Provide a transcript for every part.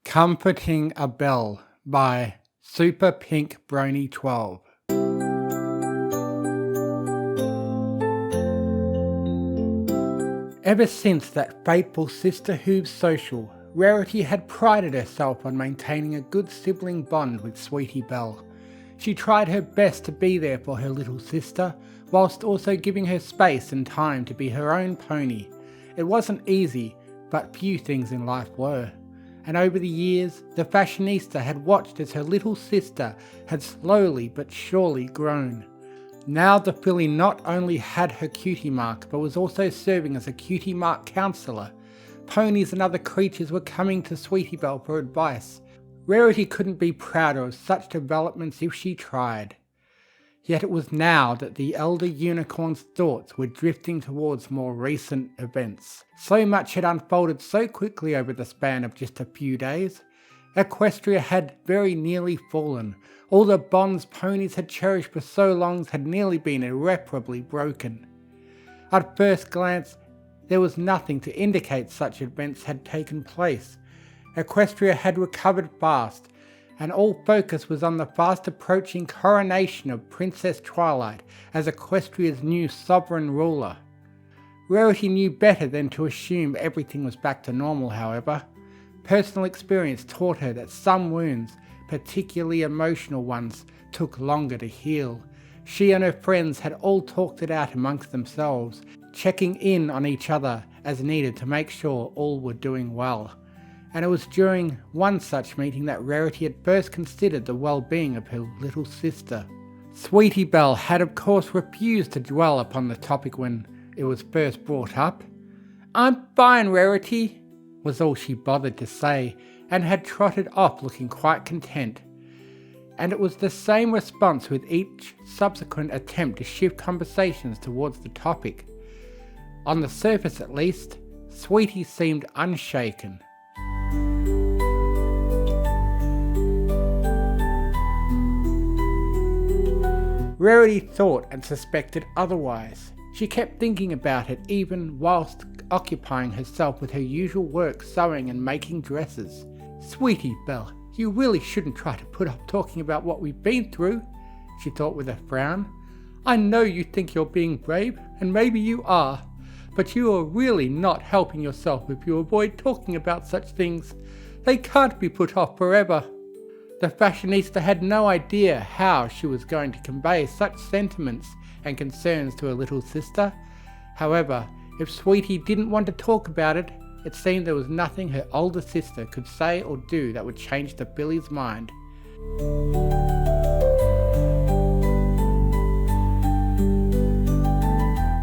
Comforting a Belle by Super Pink Brony 12. Ever since that fateful sisterhood social, Rarity had prided herself on maintaining a good sibling bond with Sweetie Belle. She tried her best to be there for her little sister, whilst also giving her space and time to be her own pony. It wasn't easy, but few things in life were. And over the years, the fashionista had watched as her little sister had slowly but surely grown. Now the filly not only had her cutie mark, but was also serving as a cutie mark counsellor. Ponies and other creatures were coming to Sweetie Belle for advice. Rarity couldn't be prouder of such developments if she tried. Yet it was now that the elder unicorn's thoughts were drifting towards more recent events. So much had unfolded so quickly over the span of just a few days. Equestria had very nearly fallen. All the bonds ponies had cherished for so long had nearly been irreparably broken. At first glance, there was nothing to indicate such events had taken place. Equestria had recovered fast, and all focus was on the fast approaching coronation of Princess Twilight as Equestria's new sovereign ruler. Rarity knew better than to assume everything was back to normal, however. Personal experience taught her that some wounds, particularly emotional ones, took longer to heal. She and her friends had all talked it out amongst themselves, checking in on each other as needed to make sure all were doing well. And it was during one such meeting that Rarity had first considered the well-being of her little sister. Sweetie Belle had of course refused to dwell upon the topic when it was first brought up. "I'm fine, Rarity," was all she bothered to say, and had trotted off looking quite content. And it was the same response with each subsequent attempt to shift conversations towards the topic. On the surface at least, Sweetie seemed unshaken. Rarity thought and suspected otherwise. She kept thinking about it even whilst occupying herself with her usual work sewing and making dresses. "Sweetie Belle, you really shouldn't try to put off talking about what we've been through," she thought with a frown. "I know you think you're being brave, and maybe you are, but you are really not helping yourself if you avoid talking about such things. They can't be put off forever." The fashionista had no idea how she was going to convey such sentiments and concerns to her little sister. However, if Sweetie didn't want to talk about it, it seemed there was nothing her older sister could say or do that would change the filly's mind.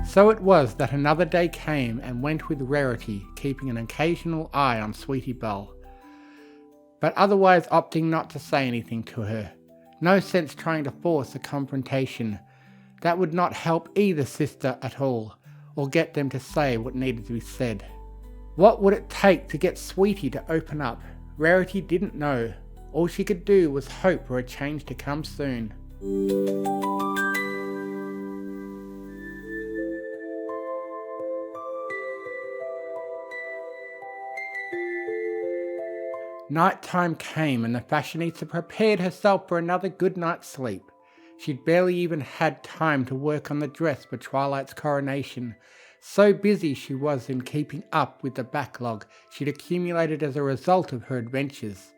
So it was that another day came and went with Rarity, keeping an occasional eye on Sweetie Belle, but otherwise opting not to say anything to her. No sense trying to force a confrontation. That would not help either sister at all, or get them to say what needed to be said. What would it take to get Sweetie to open up? Rarity didn't know. All she could do was hope for a change to come soon. Nighttime came and the fashionista prepared herself for another good night's sleep. She'd barely even had time to work on the dress for Twilight's coronation. So busy she was in keeping up with the backlog she'd accumulated as a result of her adventures.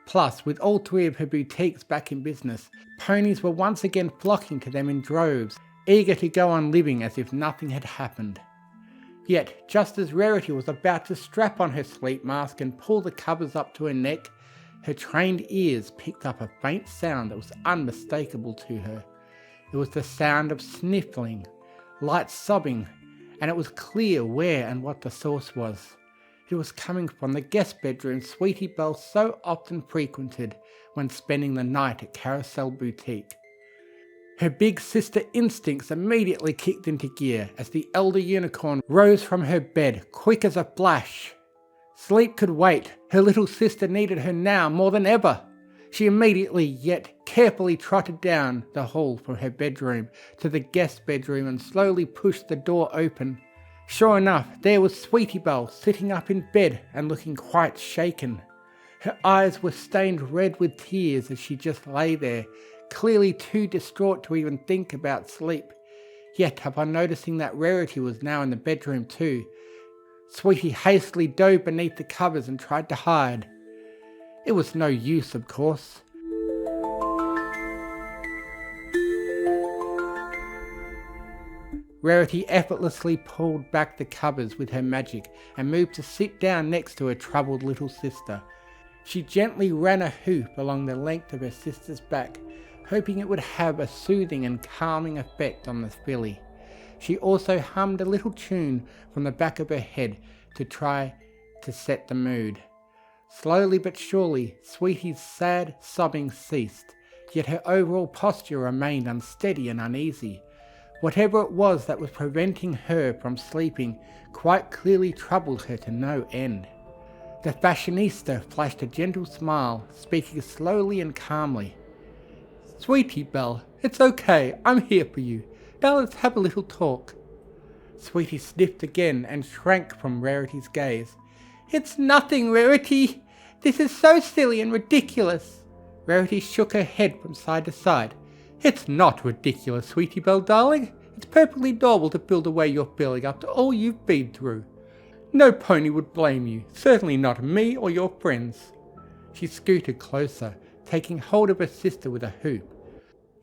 Plus, with all three of her boutiques back in business, ponies were once again flocking to them in droves, eager to go on living as if nothing had happened. Yet, just as Rarity was about to strap on her sleep mask and pull the covers up to her neck, her trained ears picked up a faint sound that was unmistakable to her. It was the sound of sniffling, light sobbing, and it was clear where and what the source was. It was coming from the guest bedroom Sweetie Belle so often frequented when spending the night at Carousel Boutique. Her big sister instincts immediately kicked into gear as the elder unicorn rose from her bed, quick as a flash. Sleep could wait. Her little sister needed her now more than ever. She immediately yet carefully trotted down the hall from her bedroom to the guest bedroom and slowly pushed the door open. Sure enough, there was Sweetie Belle sitting up in bed and looking quite shaken. Her eyes were stained red with tears as she just lay there, clearly too distraught to even think about sleep. Yet, upon noticing that Rarity was now in the bedroom too, Sweetie hastily dove beneath the covers and tried to hide. It was no use, of course. Rarity effortlessly pulled back the covers with her magic and moved to sit down next to her troubled little sister. She gently ran a hoop along the length of her sister's back, hoping it would have a soothing and calming effect on the filly. She also hummed a little tune from the back of her head to try to set the mood. Slowly but surely, Sweetie's sad sobbing ceased, yet her overall posture remained unsteady and uneasy. Whatever it was that was preventing her from sleeping quite clearly troubled her to no end. The fashionista flashed a gentle smile, speaking slowly and calmly. "Sweetie Belle, it's okay, I'm here for you. Now let's have a little talk." Sweetie sniffed again and shrank from Rarity's gaze. "It's nothing, Rarity. This is so silly and ridiculous." Rarity shook her head from side to side. "It's not ridiculous, Sweetie Belle, darling. It's perfectly normal to feel the way you're feeling after all you've been through. No pony would blame you, certainly not me or your friends." She scooted closer, taking hold of her sister with a hoop.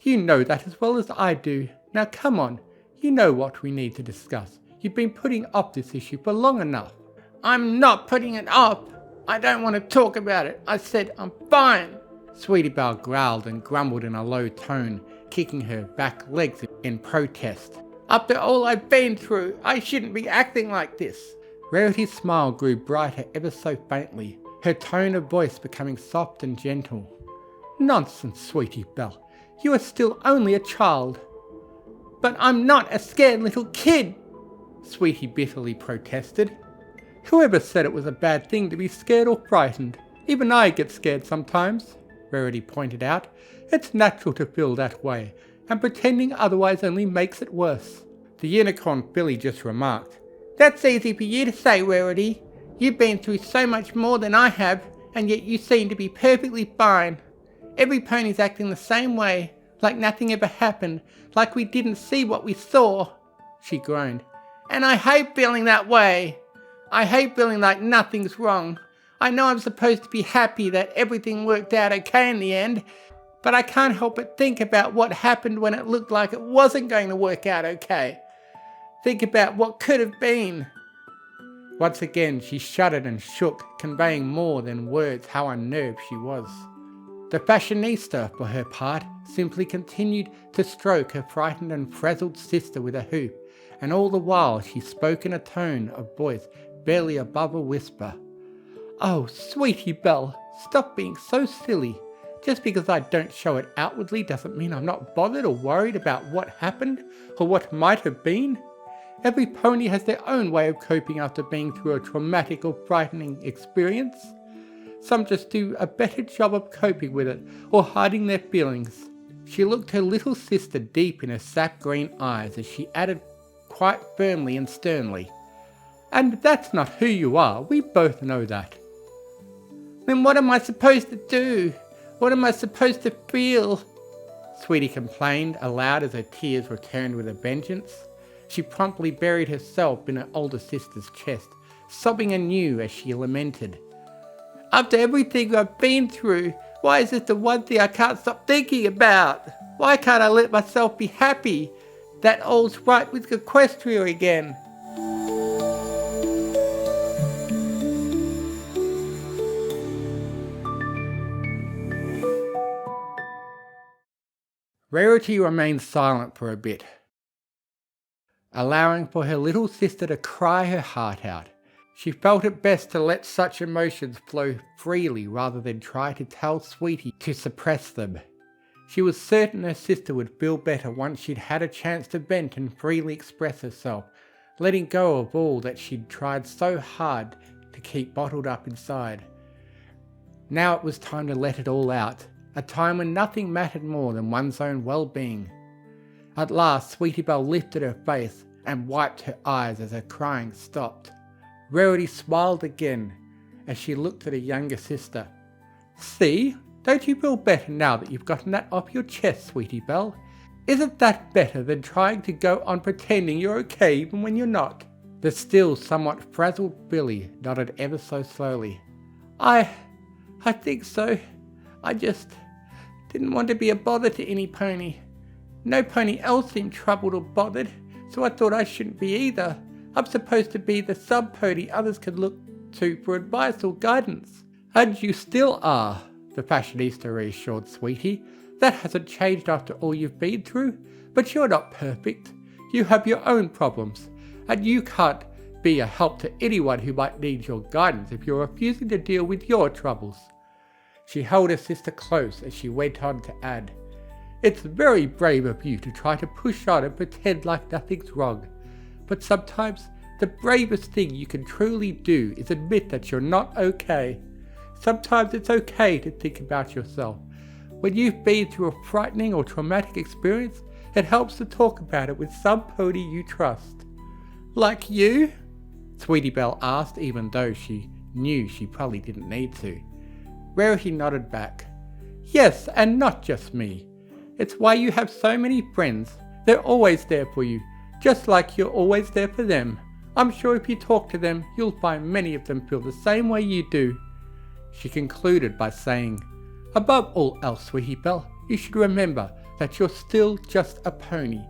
"You know that as well as I do. Now come on, you know what we need to discuss. You've been putting off this issue for long enough." "I'm not putting it off. I don't want to talk about it. I said I'm fine." Sweetie Belle growled and grumbled in a low tone, kicking her back legs in protest. "After all I've been through, I shouldn't be acting like this." Rarity's smile grew brighter ever so faintly, her tone of voice becoming soft and gentle. "Nonsense, Sweetie Belle. You are still only a child." "But I'm not a scared little kid," Sweetie bitterly protested. "Whoever said it was a bad thing to be scared or frightened? Even I get scared sometimes," Rarity pointed out. "It's natural to feel that way, and pretending otherwise only makes it worse." The unicorn filly just remarked, "That's easy for you to say, Rarity. You've been through so much more than I have, and yet you seem to be perfectly fine. Every pony's acting the same way, like nothing ever happened, like we didn't see what we saw." She groaned. "And I hate feeling that way. I hate feeling like nothing's wrong. I know I'm supposed to be happy that everything worked out okay in the end, but I can't help but think about what happened when it looked like it wasn't going to work out okay. Think about what could have been." Once again she shuddered and shook, conveying more than words how unnerved she was. The fashionista, for her part, simply continued to stroke her frightened and frazzled sister with a hoop, and all the while she spoke in a tone of voice barely above a whisper. "Oh, Sweetie Belle, stop being so silly. Just because I don't show it outwardly doesn't mean I'm not bothered or worried about what happened or what might have been. Every pony has their own way of coping after being through a traumatic or frightening experience. Some just do a better job of coping with it or hiding their feelings." She looked her little sister deep in her sap-green eyes as she added quite firmly and sternly, "And that's not who you are, we both know that." "Then what am I supposed to do? What am I supposed to feel?" Sweetie complained aloud as her tears returned with a vengeance. She promptly buried herself in her older sister's chest, sobbing anew as she lamented. "After everything I've been through, why is this the one thing I can't stop thinking about? Why can't I let myself be happy? That all's right with Equestria again." Rarity remained silent for a bit, allowing for her little sister to cry her heart out. She felt it best to let such emotions flow freely rather than try to tell Sweetie to suppress them. She was certain her sister would feel better once she'd had a chance to vent and freely express herself, letting go of all that she'd tried so hard to keep bottled up inside. Now it was time to let it all out, a time when nothing mattered more than one's own well-being. At last, Sweetie Belle lifted her face and wiped her eyes as her crying stopped. Rarity smiled again as she looked at her younger sister. See? Don't you feel better now that you've gotten that off your chest, Sweetie Belle? Isn't that better than trying to go on pretending you're okay even when you're not? The still somewhat frazzled Billy nodded ever so slowly. I think so. I just didn't want to be a bother to any pony. No pony else seemed troubled or bothered, so I thought I shouldn't be either. I'm supposed to be the sub-pony others can look to for advice or guidance. And you still are, the fashionista reassured Sweetie. That hasn't changed after all you've been through, but you're not perfect. You have your own problems, and you can't be a help to anyone who might need your guidance if you're refusing to deal with your troubles. She held her sister close as she went on to add, It's very brave of you to try to push on and pretend like nothing's wrong, but sometimes the bravest thing you can truly do is admit that you're not okay. Sometimes it's okay to think about yourself. When you've been through a frightening or traumatic experience, it helps to talk about it with some pony you trust. Like you? Sweetie Belle asked, even though she knew she probably didn't need to. Rarity nodded back. Yes, and not just me. It's why you have so many friends. They're always there for you, just like you're always there for them. I'm sure if you talk to them, you'll find many of them feel the same way you do. She concluded by saying, Above all else, Sweetie Belle, you should remember that you're still just a pony.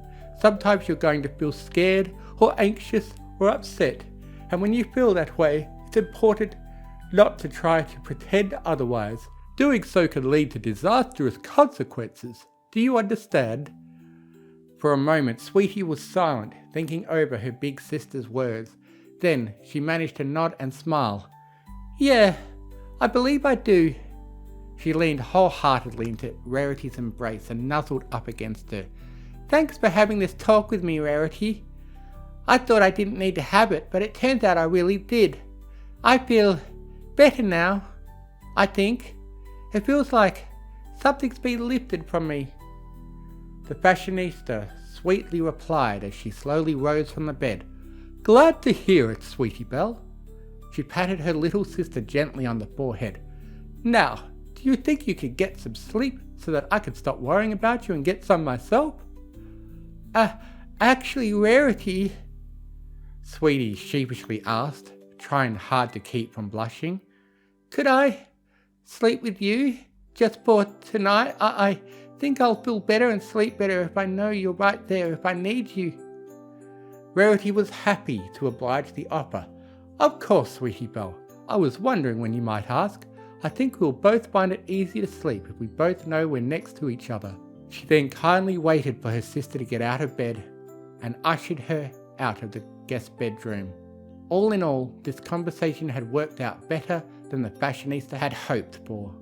Sometimes you're going to feel scared or anxious or upset, and when you feel that way, it's important not to try to pretend otherwise. Doing so can lead to disastrous consequences. Do you understand? For a moment, Sweetie was silent, thinking over her big sister's words. Then she managed to nod and smile. Yeah, I believe I do. She leaned wholeheartedly into Rarity's embrace and nuzzled up against her. Thanks for having this talk with me, Rarity. I thought I didn't need to have it, but it turns out I really did. I feel better now, I think. It feels like something's been lifted from me. The fashionista sweetly replied as she slowly rose from the bed. Glad to hear it, Sweetie Belle. She patted her little sister gently on the forehead. Now, do you think you could get some sleep so that I could stop worrying about you and get some myself? Actually, Rarity, Sweetie sheepishly asked, trying hard to keep from blushing. Could I sleep with you just for tonight? I think I'll feel better and sleep better if I know you're right there if I need you. Rarity was happy to oblige the offer. Of course, Sweetie Belle. I was wondering when you might ask. I think we'll both find it easy to sleep if we both know we're next to each other. She then kindly waited for her sister to get out of bed and ushered her out of the guest bedroom. All in all, this conversation had worked out better than the fashionista had hoped for.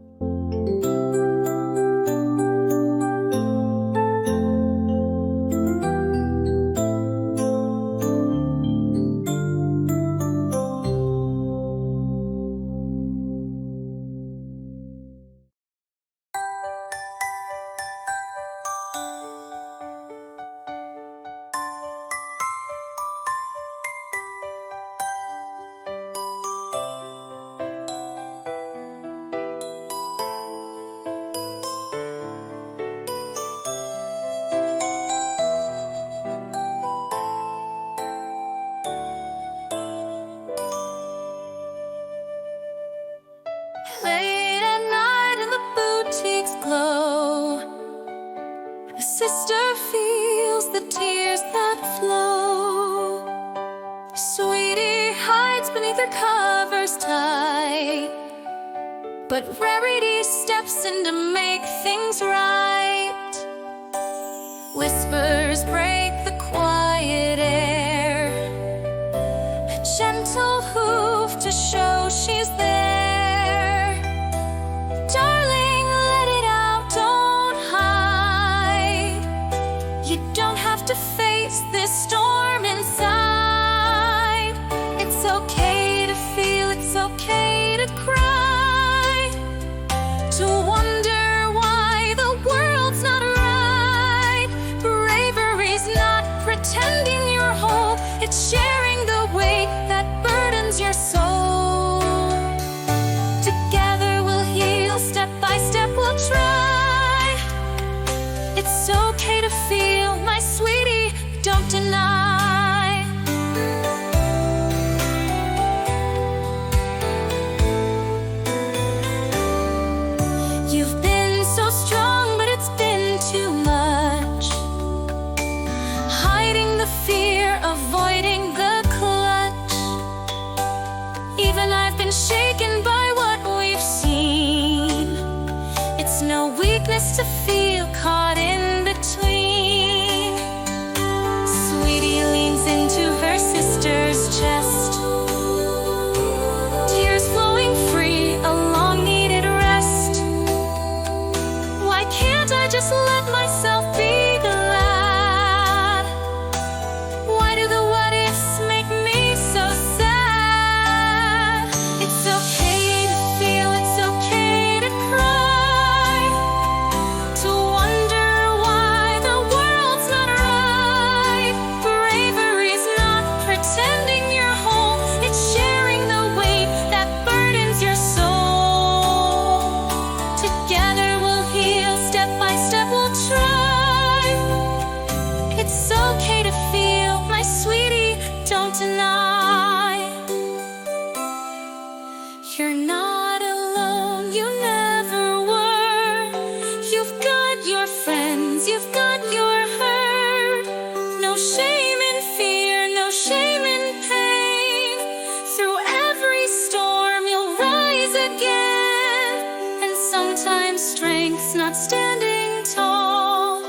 Late at night and the boutiques glow. A sister feels the tears that flow. Sweetie hides beneath her covers tight, but Rarity steps in to make things right. Whispers break the quiet air, a gentle hoof to show she's there. Darling, let it out, don't hide. You don't have to face this storm inside. It's okay to feel, it's okay to cry, to wonder why the world's not right. Bravery's used to feel caught in between. Sweetie leans into her sister's chest, tears flowing free, a long needed rest. Why can't I just let myself be glad? Why do the what ifs make me so sad? It's okay to feel, it's okay to cry, to wonder why the world's not right. Bravery's not pretending you're whole, it's sharing the weight that burdens your soul. Together we'll heal, step by step we'll try. It's okay to feel, my sweetie, don't deny. You're not alone, you never were. You've got your friends, you've got your hurt. No shame in fear, no shame in pain. Through every storm you'll rise again. And sometimes strength's not standing tall,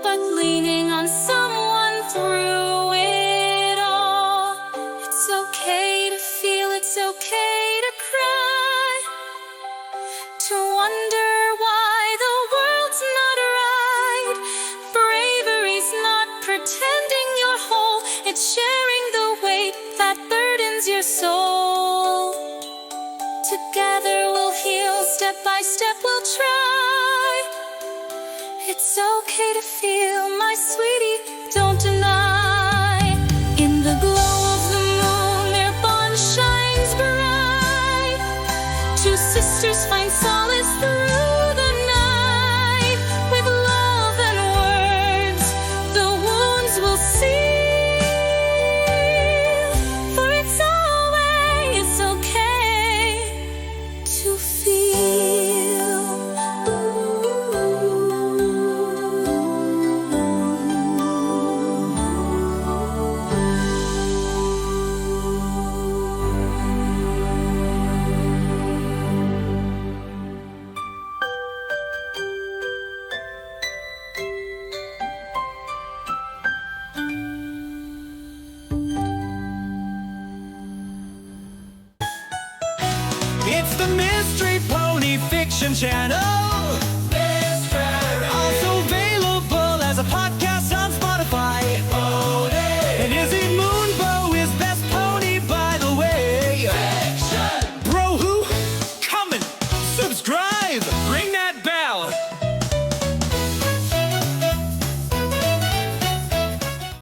but leaning on someone through it all. It's okay to feel, it's okay to cry, to wonder why the world's not right. Bravery's not pretending you're whole, it's sharing the weight that burdens your soul. Together we'll heal, step by step we'll try. It's okay to feel, my sweetie, don't deny. In the glow of the moon, their bond shines bright. Two sisters find solace through the night. With love and words, the wounds will seal. For it's always okay to feel. It's the Mystery Pony Fiction Channel.